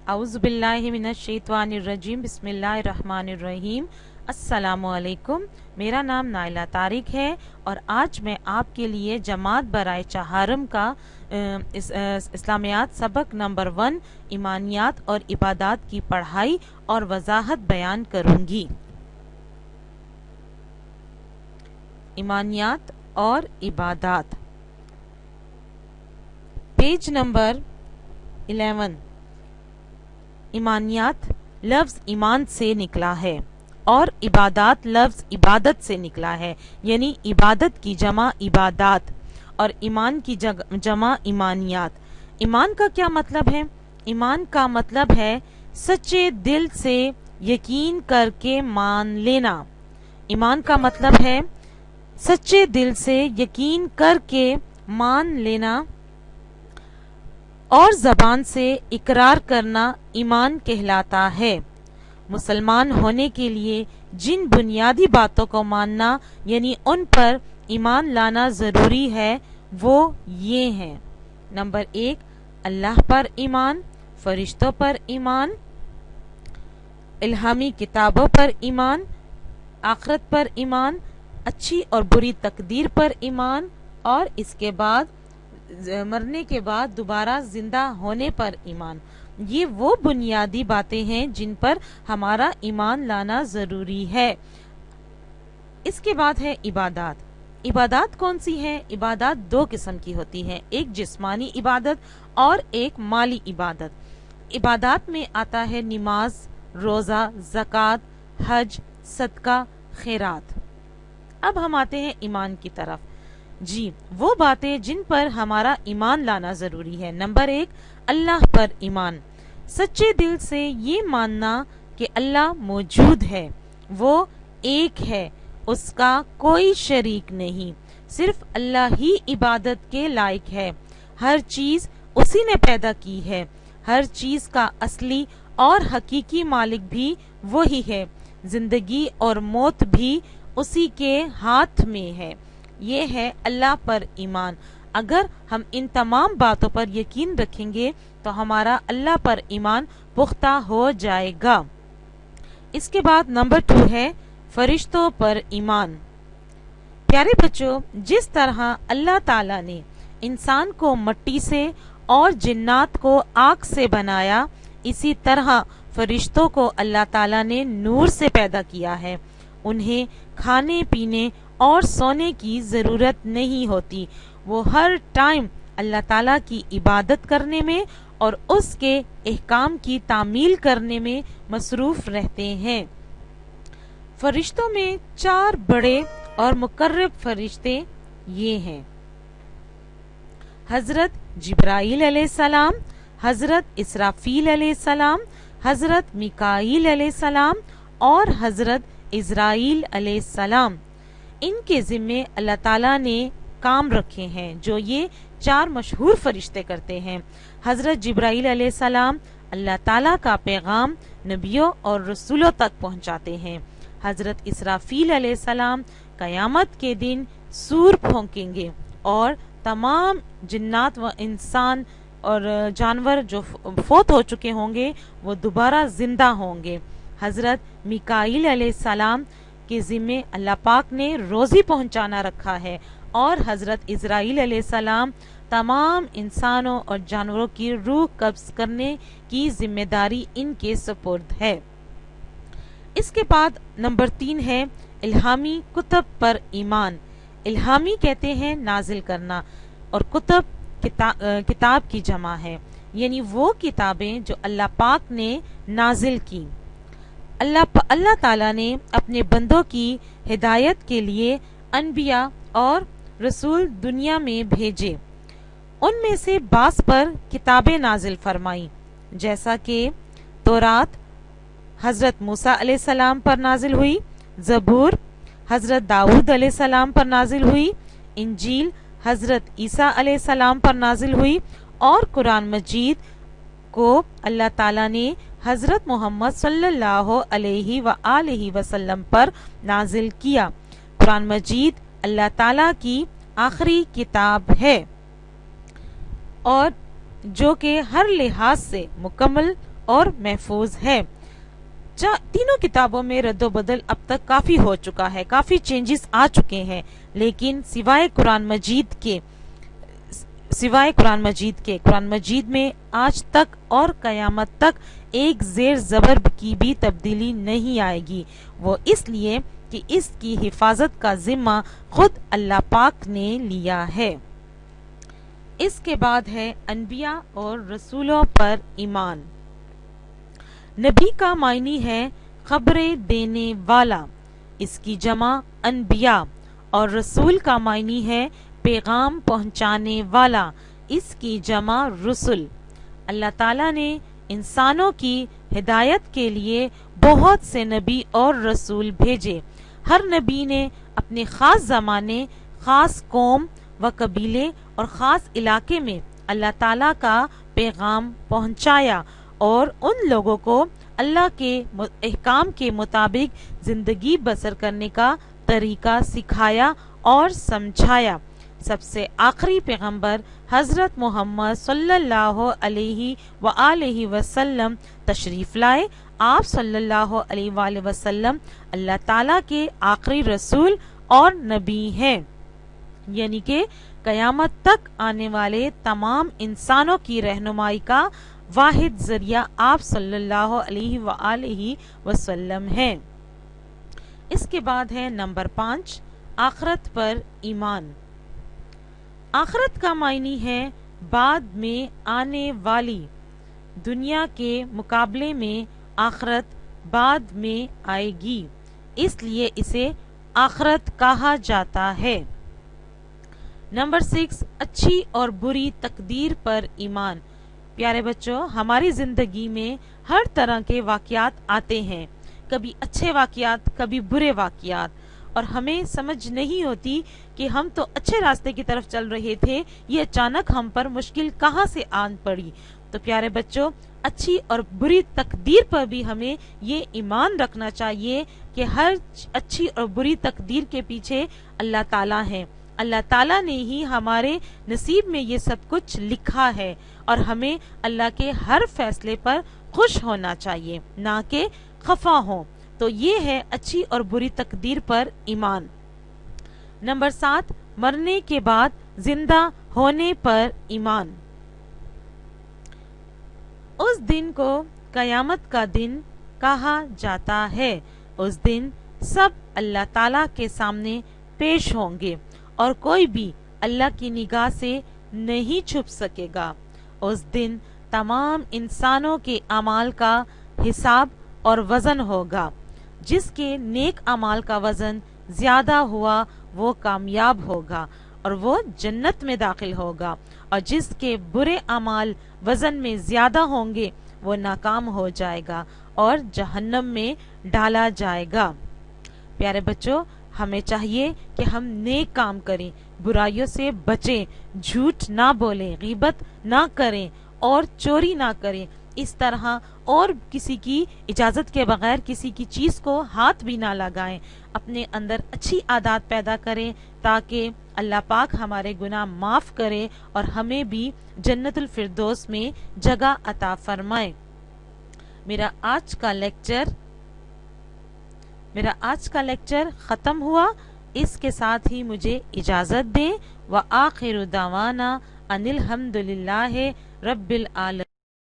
औज़ु बिल्लाहि मिनश शैतानिर रजीम बिस्मिल्लाहिर्रहमानिर रहीम। अस्सलामु अलैकुम। मेरा नाम नाइला तारिक है और आज मैं आपके लिए जमात बराए चहारम का इस्लामियात सबक नंबर 1 ईमानियात और इबादात की पढ़ाई और वजाहत बयान करूंगी। ईमानियात और इबादात, पेज नंबर 11। ईमानियात लफ्ज़ ईमान से निकला है और इबादात लफ्ज़ इबादत से निकला है, यानी इबादत की जमा इबादात और ईमान की जमा ईमानियात। ईमान का क्या मतलब है? ईमान का मतलब है सच्चे दिल से यकीन करके मान लेना। ईमान का मतलब है सच्चे दिल से यकीन करके मान लेना और ज़बान से इकरार करना ईमान कहलाता है। मुसलमान होने के लिए जिन बुनियादी बातों को मानना यानी उन पर ईमान लाना ज़रूरी है वो ये हैं। नंबर 1, अल्लाह पर ईमान, फरिश्तों पर ईमान, इल्हामी किताबों पर ईमान, आखिरत पर ईमान, अच्छी और बुरी तकदीर पर ईमान और इसके बाद मरने के बाद दोबारा जिंदा होने पर ईमान। ये वो बुनियादी बातें हैं जिन पर हमारा ईमान लाना जरूरी है। इसके बाद है इबादात। इबादात कौन सी है? इबादात 2 किस्म की होती हैं, एक जिस्मानी इबादत और एक माली इबादत। इबादात में आता है नमाज, रोज़ा, ज़कात, हज, सदका, खैरात। अब हम आते हैं ईमान की तरफ। जी, वो बातें जिन पर हमारा ईमान लाना जरूरी है। नंबर 1, अल्लाह पर ईमान। सच्चे दिल से ये मानना कि अल्लाह मौजूद है, वो एक है, उसका कोई शरीक नहीं, सिर्फ अल्लाह ही इबादत के लायक है। हर चीज उसी ने पैदा की है, हर चीज का असली और हकीकी मालिक भी वही है, जिंदगी और मौत भी उसी के हाथ में है। ये है अल्लाह पर ईमान। अगर हम इन तमाम बातों पर यकीन रखेंगे तो हमारा अल्लाह पर ईमान पुख्ता हो जाएगा। इसके बाद नंबर 2 है फरिश्तों पर ईमान। प्यारे बच्चों, जिस तरह अल्लाह ताला ने इंसान को मट्टी से और जिन्नात को आग से बनाया, इसी तरह फरिश्तों को अल्लाह ताला ने नूर से पैदा किया है। उन्हें खाने पीने और सोने की ज़रूरत नहीं होती। वो हर टाइम अल्लाह ताला की इबादत करने में और उसके अहकाम की तामील करने में मसरूफ रहते हैं। फरिश्तों में 4 बड़े और मुकर्रब फरिश्ते ये हैं: हजरत जिब्राईल अलैहिस्सलाम, हजरत इसराफील अलैहिस्सलाम, हजरत मिकाईल अलैहिस्सलाम और हजरत इज़राइल अलैहिस्सलाम। इनके ज़िम्मे अल्लाह ताला ने काम रखे हैं जो ये 4 मशहूर फरिश्ते करते हैं। हजरत जिब्राईल अलैहिस्सलाम अल्लाह ताला का पैगाम नबियों और रसूलों तक पहुंचाते हैं। हजरत इसराफील अलैहिस्सलाम कयामत के दिन सूर फूंकेंगे और तमाम जिन्नात व इंसान और जानवर जो फौत हो चुके होंगे वो दोबारा जिंदा होंगे। हजरत मिकाईल अलैहिस्सलाम के ज़िम्मे अल्लाह पाक ने रोज़ी पहुंचाना रखा है और हजरत इज़राइल अलैहिस्सलाम तमाम इंसानों और जानवरों की रूह कब्ज़ करने की जिम्मेदारी इनके सुपुर्द है। इसके बाद नंबर 3 है इल्हामी कुतब पर ईमान। इल्हामी कहते हैं नाजिल करना और कुतब किताब की जमा है, यानी वो किताबें जो अल्लाह पाक ने नाजिल की। अल्लाह ताला ने अपने बंदों की हिदायत के लिए अनबिया और रसूल दुनिया में भेजे। उनमें से बास पर किताबें नाजिल फरमाई, जैसा कि तौरात हजरत मूसा अलैहिस्सलाम पर नाजिल हुई, ज़बूर हजरत दाऊद अलैहिस्सलाम पर नाजिल हुई, इंजील हजरत ईसा अलैहिस्सलाम पर नाजिल हुई और कुरान मजीद को अल्लाह ताला ने हजरत मोहम्मद सल्लल्लाहु अलैहि व आलिहि वसल्लम पर नाजिल किया। कुरान मजीद अल्लाह ताला की आखिरी किताब है और जो कि हर लिहाज से मुकम्मल اور محفوظ ہے۔ تینوں کتابوں میں رد و بدل اب تک کافی ہو چکا ہے، کافی چینجز آ چکے ہیں، لیکن سوائے قرآن مجید میں آج تک اور قیامت تک ایک زیر زبر کی بھی تبدیلی نہیں آئے گی۔ وہ اس لیے کہ اس کی حفاظت کا ذمہ خود اللہ پاک نے لیا ہے۔ اس کے بعد ہے انبیاء اور رسولوں پر ایمان۔ نبی کا معنی ہے خبریں دینے والا، اس کی جمع انبیاء، اور رسول کا معنی ہے پیغام پہنچانے والا، اس کی جمع رسل۔ اللہ تعالیٰ نے انسانوں کی ہدایت کے لیے بہت سے نبی اور رسول بھیجے۔ ہر نبی نے اپنے خاص زمانے، خاص قوم و قبیلے اور خاص علاقے میں اللہ تعالیٰ کا پیغام پہنچایا اور ان لوگوں کو اللہ کے احکام کے مطابق زندگی بسر کرنے کا طریقہ سکھایا اور سمجھایا۔ سب سے آخری پیغمبر حضرت محمد صلی اللہ علیہ وآلہ وسلم تشریف لائے۔ آپ صلی اللہ علیہ وآلہ وسلم اللہ تعالیٰ کے آخری رسول اور نبی ہیں، یعنی کہ قیامت تک آنے والے تمام انسانوں کی رہنمائی کا واحد ذریعہ آپ صلی اللہ علیہ وآلہ وسلم ہیں۔ اس کے بعد ہے نمبر 5، آخرت پر ایمان۔ آخرت کا معنی ہے بعد میں آنے والی، دنیا کے مقابلے میں آخرت بعد میں آئے گی، اس لیے اسے آخرت کہا جاتا ہے۔ نمبر 6، اچھی اور بری تقدیر پر ایمان۔ پیارے بچوں، ہماری زندگی میں ہر طرح کے واقعات آتے ہیں، کبھی اچھے واقعات، کبھی برے واقعات، اور ہمیں سمجھ نہیں ہوتی کہ ہم تو اچھے راستے کی طرف چل رہے تھے، یہ اچانک ہم پر مشکل کہاں سے آن پڑی۔ تو پیارے بچوں، اچھی اور بری تقدیر پر بھی ہمیں یہ ایمان رکھنا چاہیے کہ ہر اچھی اور بری تقدیر کے پیچھے اللہ تعالیٰ ہے۔ اللہ تعالیٰ نے ہی ہمارے نصیب میں یہ سب کچھ لکھا ہے، اور ہمیں اللہ کے ہر فیصلے پر خوش ہونا چاہیے، نہ کہ خفا ہوں۔ تو یہ ہے اچھی اور بری تقدیر پر ایمان۔ نمبر 7، مرنے کے بعد زندہ ہونے پر ایمان۔ اس دن کو قیامت کا دن کہا جاتا ہے۔ اس دن سب اللہ تعالیٰ کے سامنے پیش ہوں گے اور کوئی بھی اللہ کی نگاہ سے نہیں چھپ سکے گا۔ اس دن تمام انسانوں کے اعمال کا حساب اور وزن ہوگا۔ جس کے نیک اعمال کا وزن زیادہ ہوا وہ کامیاب ہوگا اور وہ جنت میں داخل ہوگا، اور جس کے برے اعمال وزن میں زیادہ ہوں گے وہ ناکام ہو جائے گا اور جہنم میں ڈالا جائے گا۔ پیارے بچوں، ہمیں چاہیے کہ ہم نیک کام کریں، برائیوں سے بچیں، جھوٹ نہ بولیں، غیبت نہ کریں اور چوری نہ کریں۔ اس طرح اور کسی کی اجازت کے بغیر کسی کی چیز کو ہاتھ بھی نہ لگائیں۔ اپنے اندر اچھی عادات پیدا کریں تاکہ اللہ پاک ہمارے گناہ معاف کرے اور ہمیں بھی جنت الفردوس میں جگہ عطا فرمائے۔ میرا آج کا لیکچر ختم ہوا۔ اس کے ساتھ ہی مجھے اجازت دیں۔ وآخر دعوانا ان الحمد للہ رب العالمین۔